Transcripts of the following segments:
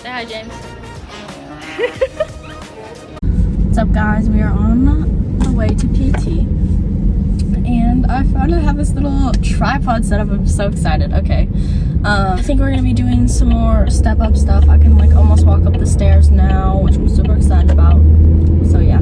Say hi, James. What's up, guys? We are on the way to PT, and I finally have this little tripod set up. I'm so excited. Okay, I think we're gonna be doing some more step-up stuff. I can like almost walk up the stairs now, which I'm super excited about. So yeah.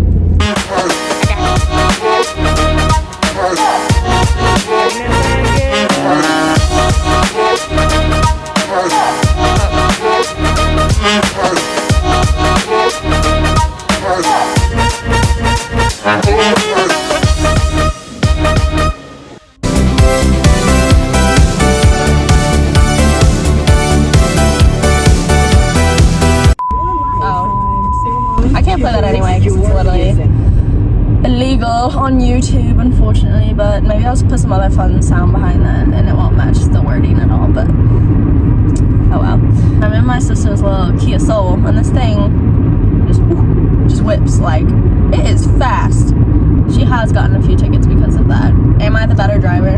I can't play that anyway because it's literally illegal on YouTube, unfortunately, but maybe I'll just put some other fun sound behind that and it won't match the wording at all, but oh well. I'm in my sister's little Kia Soul, and this thing just whips. Like, it is fast. She has gotten a few tickets because of that. Am I the better driver?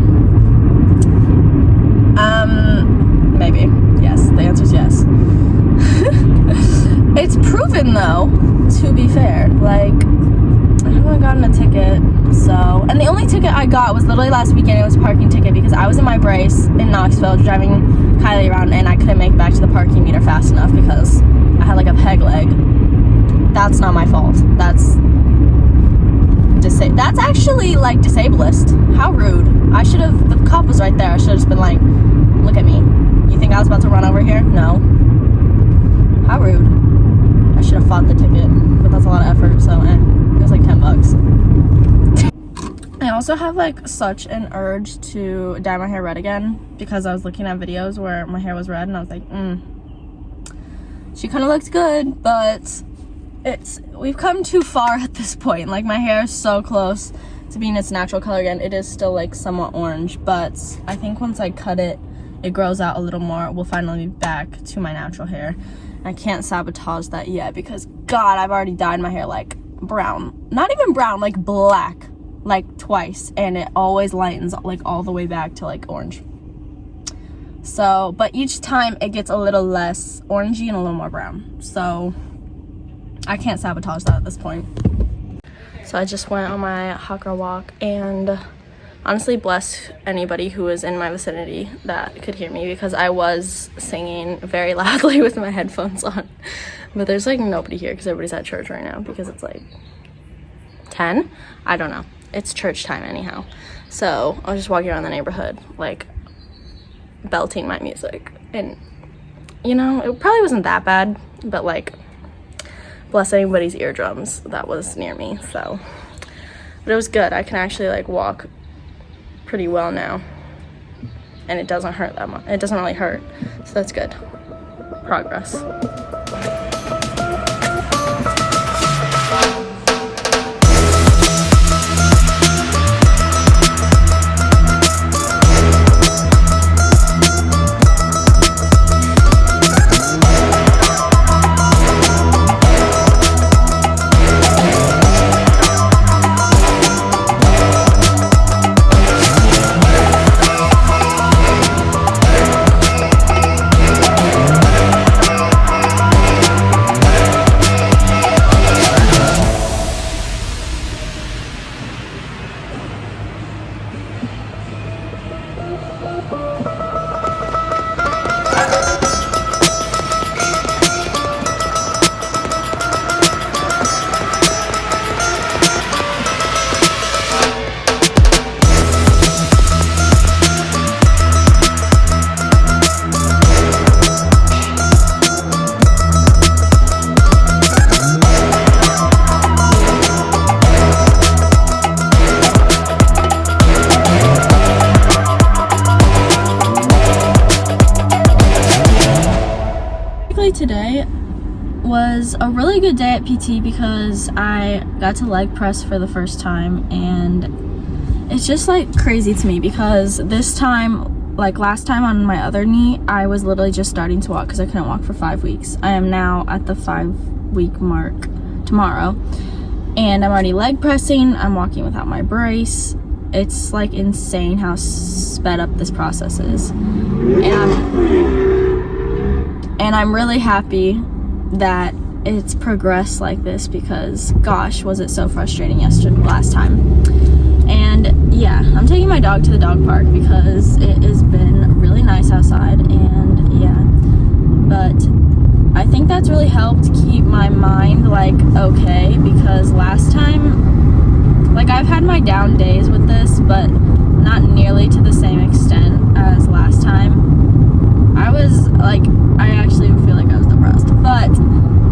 Maybe. Yes, the answer is yes. It's proven though, to be fair. Like, I haven't gotten a ticket, so. And the only ticket I got was literally last weekend. It was a parking ticket because I was in my brace in Knoxville driving Kylie around, and I couldn't make it back to the parking meter fast enough because I had like a peg leg. That's not my fault. That's actually like disablest. How rude. I should have, the cop was right there. I should have just been like, look at me. You think I was about to run over here? No. How rude. I should have fought the ticket, but that's a lot of effort, so it was like $10. I also have like such an urge to dye my hair red again because I was looking at videos where my hair was red and I was like, she kind of looks good, but we've come too far at this point. Like, my hair is so close to being its natural color again. It is still like somewhat orange, but I think once I cut it, it grows out a little more. We'll finally be back to my natural hair. I can't sabotage that yet because, God, I've already dyed my hair like brown. Not even brown, like black, like twice. And it always lightens like all the way back to like orange. So, but each time it gets a little less orangey and a little more brown. So I can't sabotage that at this point. So I just went on my hot girl walk, and honestly, bless anybody who was in my vicinity that could hear me because I was singing very loudly with my headphones on. But there's like nobody here because everybody's at church right now because it's like 10? I don't know. It's church time anyhow. So I was just walking around the neighborhood like belting my music. And you know, it probably wasn't that bad, but like bless anybody's eardrums that was near me. So, but it was good. I can actually like walk pretty well now, and it doesn't hurt that much. It doesn't really hurt, so that's good. Progress. basically today was a really good day at PT because I got to leg press for the first time, and it's just like crazy to me because this time, like last time on my other knee, I was literally just starting to walk because I couldn't walk for 5 weeks. I am now at the 5-week mark tomorrow, and I'm already leg pressing. I'm walking without my brace. It's like insane how sped up this process is, and I'm really happy that it's progressed like this because gosh, was it so frustrating last time. And yeah, I'm taking my dog to the dog park because it has been really nice outside, and yeah, but I think that's really helped keep my mind like okay, because last time, like, I've had my down days with this, but not nearly to the same extent as last time. I was like, I actually feel like I was depressed, but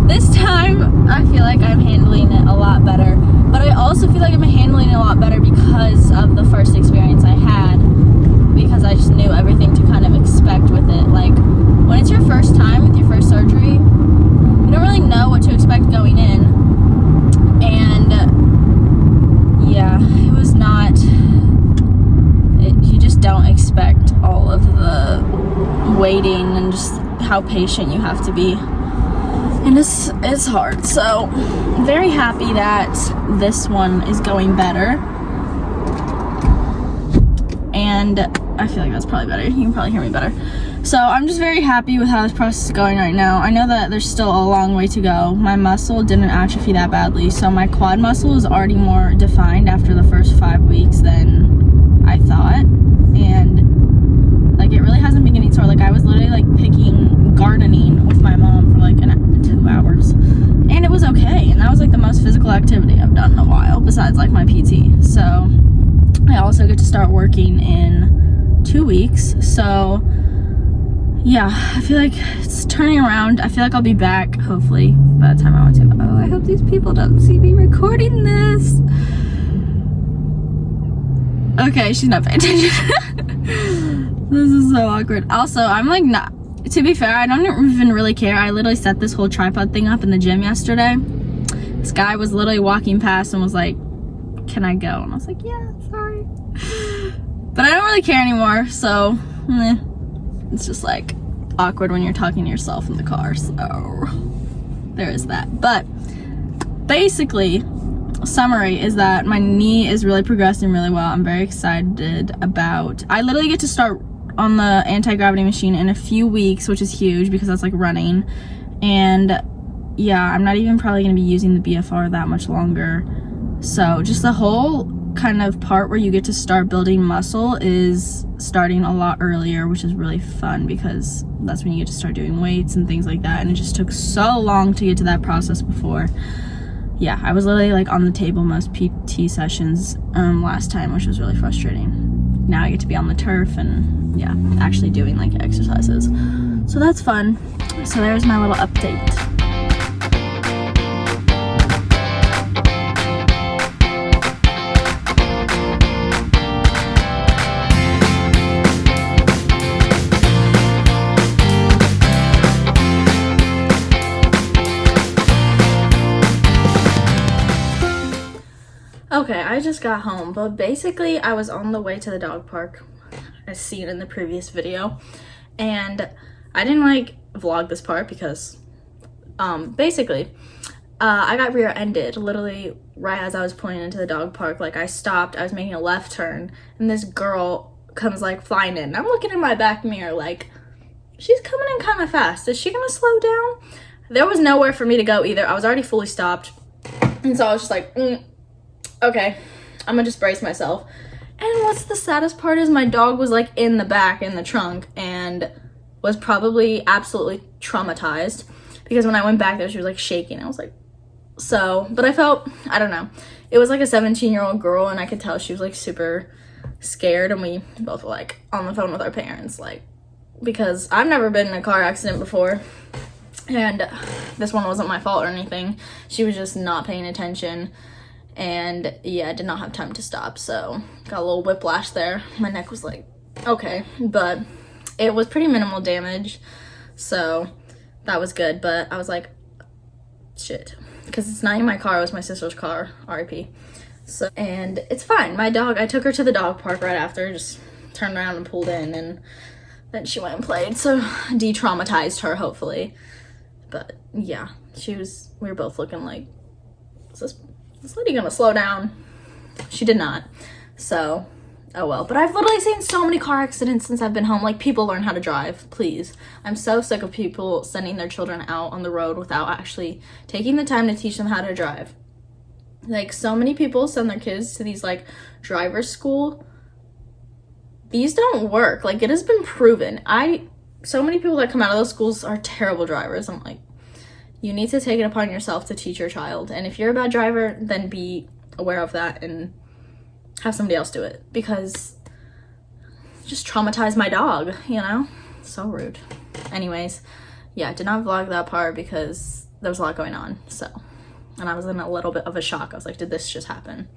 this time I feel like I'm handling it a lot better. But I also feel like I'm handling it a lot better because of the first experience I had, because I just knew everything to kind of expect with it. Like, when it's your first time with your first surgery, you don't really know what to expect going in, and yeah, it was not, you just don't expect all of the waiting and just how patient you have to be, and it's hard. So I'm very happy that this one is going better, and I feel like that's probably better. You can probably hear me better. So I'm just very happy with how this process is going right now. I know that there's still a long way to go. My muscle didn't atrophy that badly, so my quad muscle is already more defined after the first 5 weeks than I thought, and like, it really hasn't been getting sore. Like, I was literally like picking gardening with my mom for like 2 hours, and it was okay, and that was like the most physical activity I've done in a while besides like my PT. So I also get to start working in 2 weeks, so yeah, I feel like it's turning around. I feel like I'll be back hopefully by the time I want to. Oh, I hope these people don't see me recording this. Okay, she's not paying attention. This is so awkward. Also, I'm like, not, to be fair, I don't even really care. I literally set this whole tripod thing up in the gym yesterday. This guy was literally walking past and was like, can I go? And I was like, yeah, sorry. But I don't really care anymore, so it's just like awkward when you're talking to yourself in the car, so there is that. But basically, summary is that my knee is really progressing really well. I'm very excited about, I literally get to start on the anti-gravity machine in a few weeks, which is huge because that's like running, and yeah, I'm not even probably going to be using the BFR that much longer. So just the whole kind of part where you get to start building muscle is starting a lot earlier, which is really fun because that's when you get to start doing weights and things like that, and it just took so long to get to that process before. Yeah, I was literally like on the table most PT sessions last time, which was really frustrating. Now I get to be on the turf and yeah, actually doing like exercises, so that's fun. So there's my little update. Okay, I just got home, but basically I was on the way to the dog park, as seen in the previous video, and I didn't like vlog this part because basically I got rear-ended literally right as I was pulling into the dog park. Like, I stopped, I was making a left turn, and this girl comes like flying in. I'm looking in my back mirror like, she's coming in kind of fast. Is she gonna slow down? There was nowhere for me to go either. I was already fully stopped, and so I was just like, okay, I'm gonna just brace myself. And what's the saddest part is my dog was like in the back in the trunk and was probably absolutely traumatized because when I went back there she was like shaking. I was like, so, but I felt, I don't know, it was like a 17-year-old girl, and I could tell she was like super scared, and we both were like on the phone with our parents, like, because I've never been in a car accident before, and this one wasn't my fault or anything. She was just not paying attention. And yeah, I did not have time to stop, so got a little whiplash there. My neck was like, okay, but it was pretty minimal damage, so that was good, but I was like, shit, because it's not in my car, it was my sister's car, RIP. So, and it's fine. My dog, I took her to the dog park right after, just turned around and pulled in, and then she went and played, so de-traumatized her, hopefully. But yeah, we were both looking like, is this lady gonna slow down? She did not. So, oh well. But I've literally seen so many car accidents since I've been home. Like, people learn how to drive, please. I'm so sick of people sending their children out on the road without actually taking the time to teach them how to drive. Like, so many people send their kids to these, like, driver's school. These don't work. Like, it has been proven. So many people that come out of those schools are terrible drivers. I'm like, you need to take it upon yourself to teach your child. And if you're a bad driver, then be aware of that and have somebody else do it, because it just traumatized my dog, you know? So rude. Anyways, yeah, I did not vlog that part because there was a lot going on, so. And I was in a little bit of a shock. I was like, did this just happen?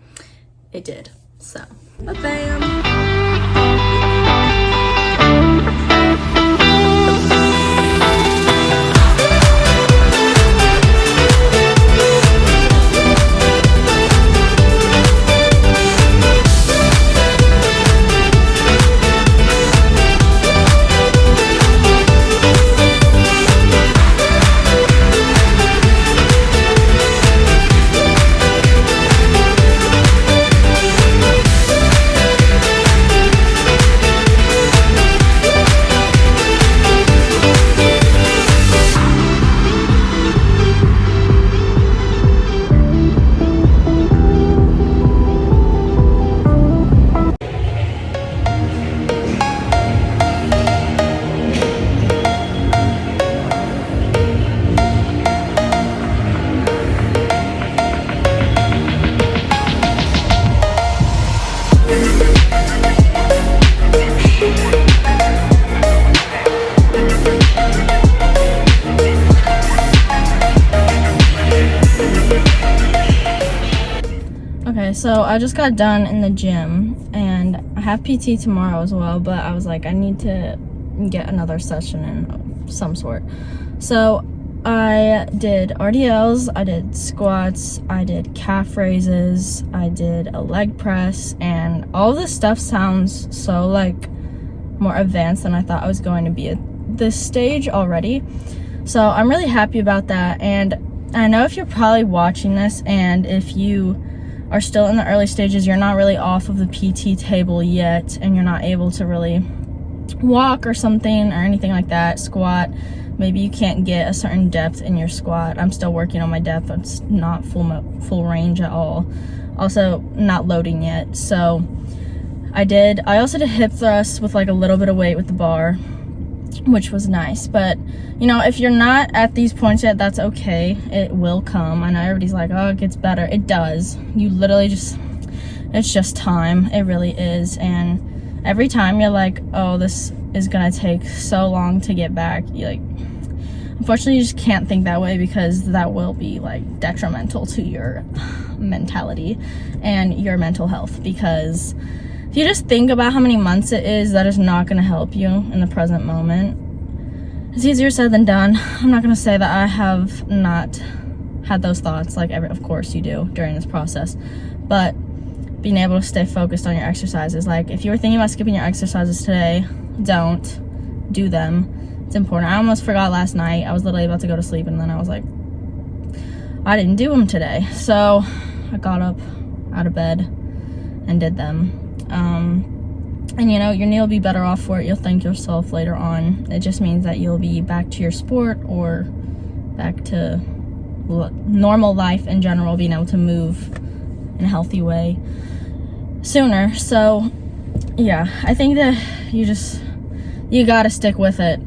It did, so. But bam. Okay, so I just got done in the gym, and I have PT tomorrow as well, but I was like, I need to get another session in of some sort. So I did RDLs, I did squats, I did calf raises, I did a leg press, and all this stuff sounds so like more advanced than I thought I was going to be at this stage already. So I'm really happy about that. And I know if you're probably watching this, and if you are still in the early stages, you're not really off of the PT table yet, and you're not able to really walk or something or anything like that, squat, maybe you can't get a certain depth in your squat. I'm still working on my depth. It's not full range at all. Also not loading yet. So I also did hip thrusts with like a little bit of weight with the bar, which was nice. But you know, if you're not at these points yet, that's okay. It will come. I know everybody's like, oh, it gets better. It does. You literally it's just time. It really is. And every time you're like, oh, this is gonna take so long to get back, you like, unfortunately you just can't think that way, because that will be like detrimental to your mentality and your mental health. Because if you just think about how many months it is, that is not going to help you in the present moment. It's easier said than done. I'm not going to say that I have not had those thoughts, like of course you do during this process, but being able to stay focused on your exercises. Like if you were thinking about skipping your exercises today, don't do them. It's important. I almost forgot last night. I was literally about to go to sleep, and then I was like, I didn't do them today. So I got up out of bed and did them. And you know, your knee will be better off for it. You'll thank yourself later on. It just means that you'll be back to your sport, or back to normal life in general, being able to move in a healthy way sooner. So yeah, I think that you gotta stick with it.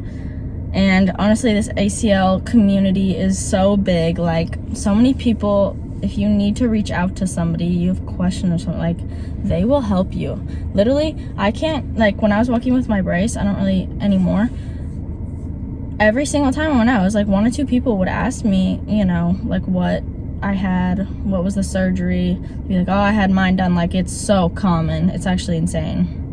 And honestly, this ACL community is so big. Like, so many people, if you need to reach out to somebody, you have questions or something, like, they will help you. Literally, I can't, like, when I was walking with my brace, I don't really anymore. Every single time I went out, it was like 1 or 2 people would ask me, you know, like what I had, what was the surgery, be like, oh, I had mine done. Like, it's so common. It's actually insane.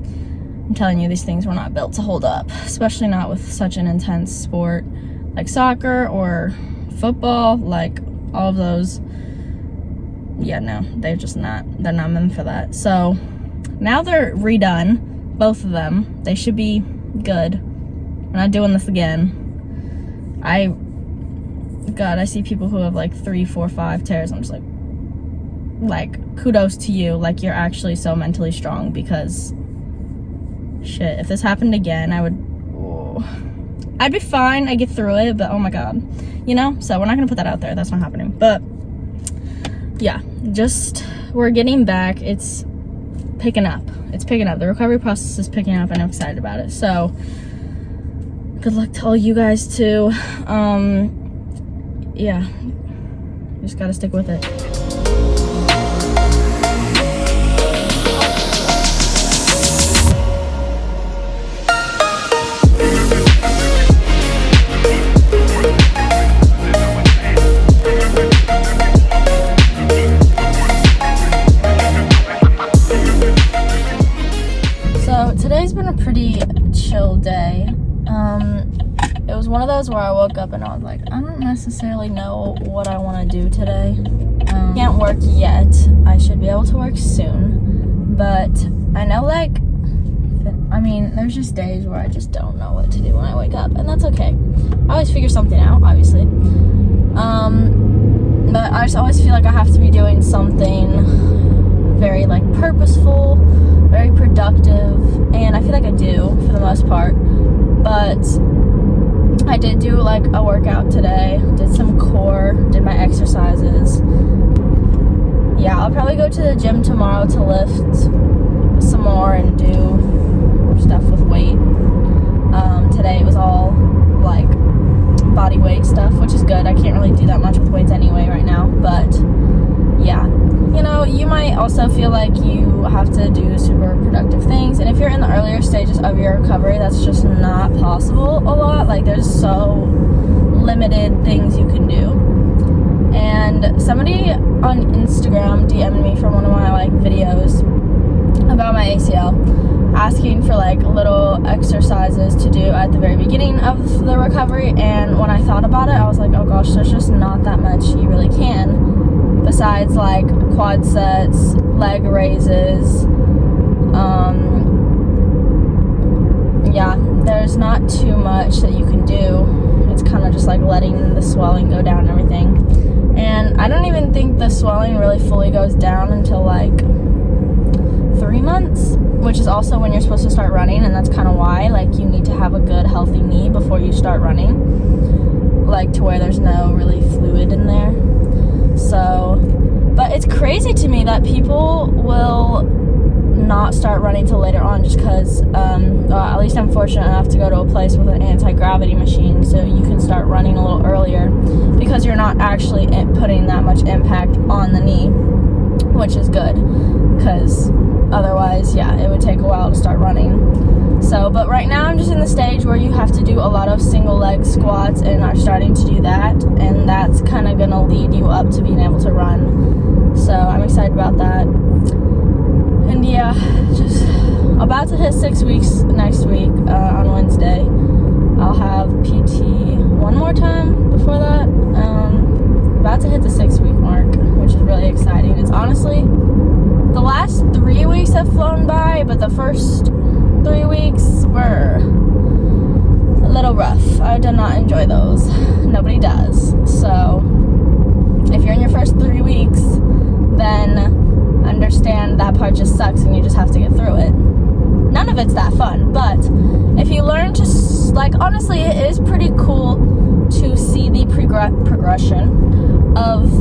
I'm telling you, these things were not built to hold up, especially not with such an intense sport like soccer or football, like all of those, yeah, no, they're not meant for that. So now they're redone, both of them. They should be good. We're not doing this again. God, I see people who have like 3, 4, 5 tears. I'm just like kudos to you. Like, you're actually so mentally strong, because shit, if this happened again, I'd be fine. I'd get through it, but oh my God, you know? So we're not gonna put that out there. That's not happening. But yeah, we're getting back. It's picking up. The recovery process is picking up, and I'm excited about it. So good luck to all you guys too. Yeah, just gotta stick with it. So today's been a pretty chill day. It was one of those where I woke up and I was like, I don't necessarily know what I want to do today. Can't work yet. I should be able to work soon. But I know, there's just days where I just don't know what to do when I wake up. And that's okay. I always figure something out, obviously. But I just always feel like I have to be doing something very, purposeful, very productive. And I feel like I do, for the most part. But I did do a workout today, did some core, did my exercises. Yeah, I'll probably go to the gym tomorrow to lift some more and do stuff with weight. Today it was all body weight stuff, which is good. I can't really do that much with weights anyway right now, but yeah. You might also feel like you have to do super productive things, and if you're in the earlier stages of your recovery, that's just not possible a lot. There's so limited things you can do. And somebody on Instagram DM'd me from one of my videos about my ACL, asking for little exercises to do at the very beginning of the recovery. And when I thought about it, I was like, oh gosh, there's just not that much you really can, besides quad sets, leg raises. Yeah, there's not too much that you can do. It's kind of just letting the swelling go down and everything. And I don't even think the swelling really fully goes down until 3 months, which is also when you're supposed to start running. And that's kind of why you need to have a good healthy knee before you start running, to where there's no really fluid in there. So, but it's crazy to me that people will not start running till later on, just because at least I'm fortunate enough to go to a place with an anti-gravity machine, so you can start running a little earlier, because you're not actually putting that much impact on the knee, which is good, because otherwise, yeah, it would take a while to start running. So, but right now I'm just in the stage where you have to do a lot of single leg squats, and I'm starting to do that, and that's kind of gonna lead you up to being able to run. So I'm excited about that. And yeah, just about to hit 6 weeks next week on Wednesday. I'll have PT one more time before that. About to hit the 6 week mark, which is really exciting. It's honestly, the last 3 weeks have flown by, but the first 3 weeks were a little rough. I did not enjoy those. Nobody does. So if you're in your first 3 weeks, then understand that part just sucks and you just have to get through it. None of it's that fun, but if you learn to, honestly, it is pretty cool to see the progression of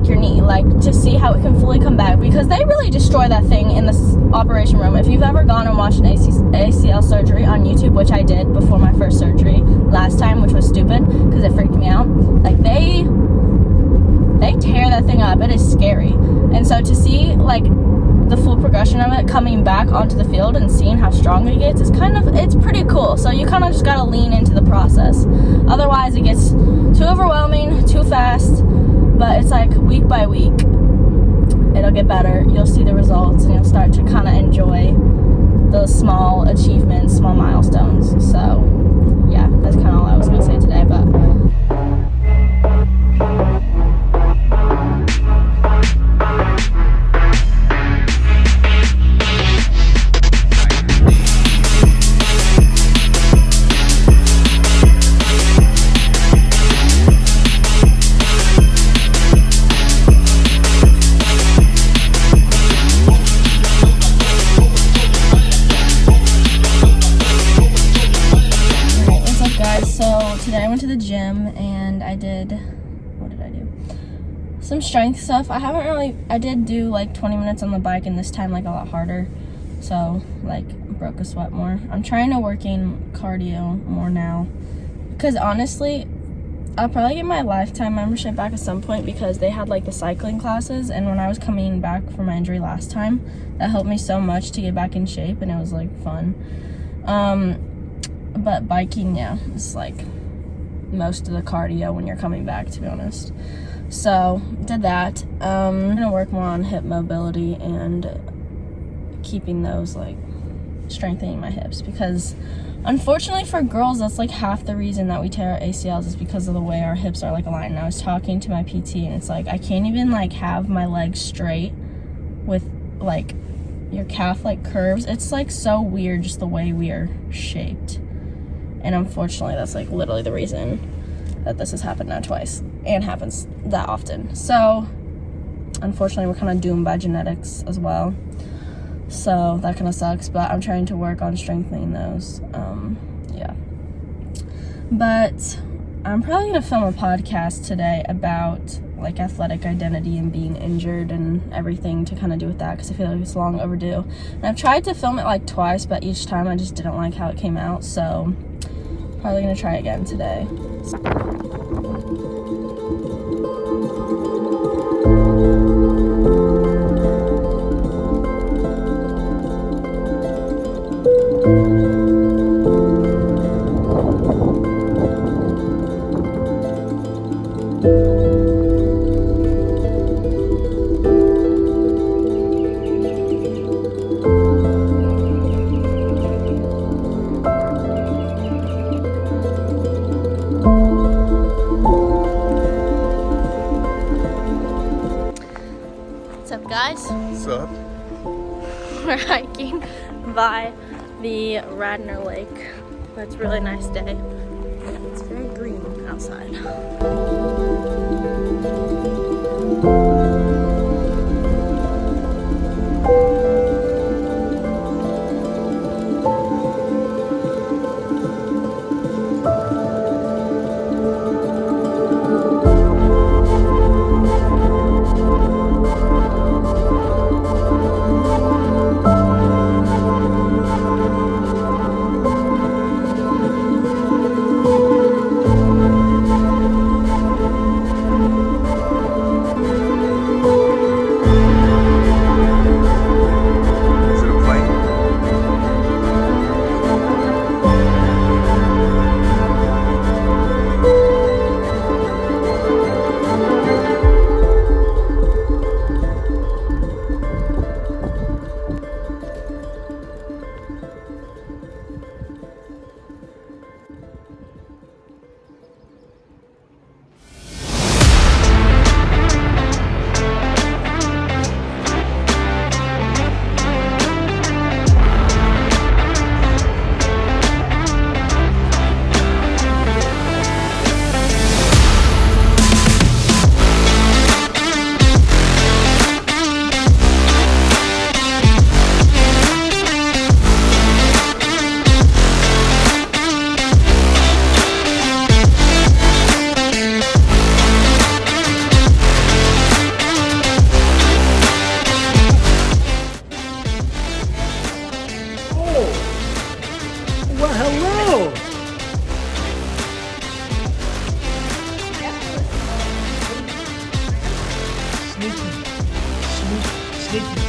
your knee, to see how it can fully come back, because they really destroy that thing in this operation room. If you've ever gone and watched an ACL surgery on YouTube, which I did before my first surgery last time, which was stupid because it freaked me out, they tear that thing up. It is scary. And so to see the full progression of it coming back onto the field and seeing how strong it gets is it's pretty cool. So you kind of just got to lean into the process. Otherwise it gets too overwhelming, too fast. But it's week by week, it'll get better. You'll see the results, and you'll start to kind of enjoy those small achievements, small milestones. So yeah, that's kind of all I was going to say today. But went to the gym and I did, what did I do? Some strength stuff. I did do like 20 minutes on the bike, and this time like a lot harder. So like broke a sweat more. I'm trying to work in cardio more now. Because honestly, I'll probably get my lifetime membership back at some point, because they had like the cycling classes, and when I was coming back from my injury last time, that helped me so much to get back in shape, and it was like fun. But biking, yeah, it's like most of the cardio when you're coming back, to be honest. So did that. I'm gonna work more on hip mobility and keeping those, like strengthening my hips, because unfortunately for girls, that's like half the reason that we tear our ACLs is because of the way our hips are like aligned. And I was talking to my PT, and it's like I can't even like have my legs straight with like your calf like curves. It's like so weird just the way we are shaped. And unfortunately that's like literally the reason that this has happened now twice, and happens that often. So unfortunately we're kind of doomed by genetics as well. So that kind of sucks, but I'm trying to work on strengthening those. Yeah. But I'm probably gonna film a podcast today about like athletic identity and being injured and everything to kind of do with that, because I feel like it's long overdue. And I've tried to film it like twice, but each time I just didn't like how it came out. So probably gonna try again today. What's up, guys? What's up? We're hiking by the Radnor Lake. It's a really nice day. It's very green outside. Well, hello! Sneaky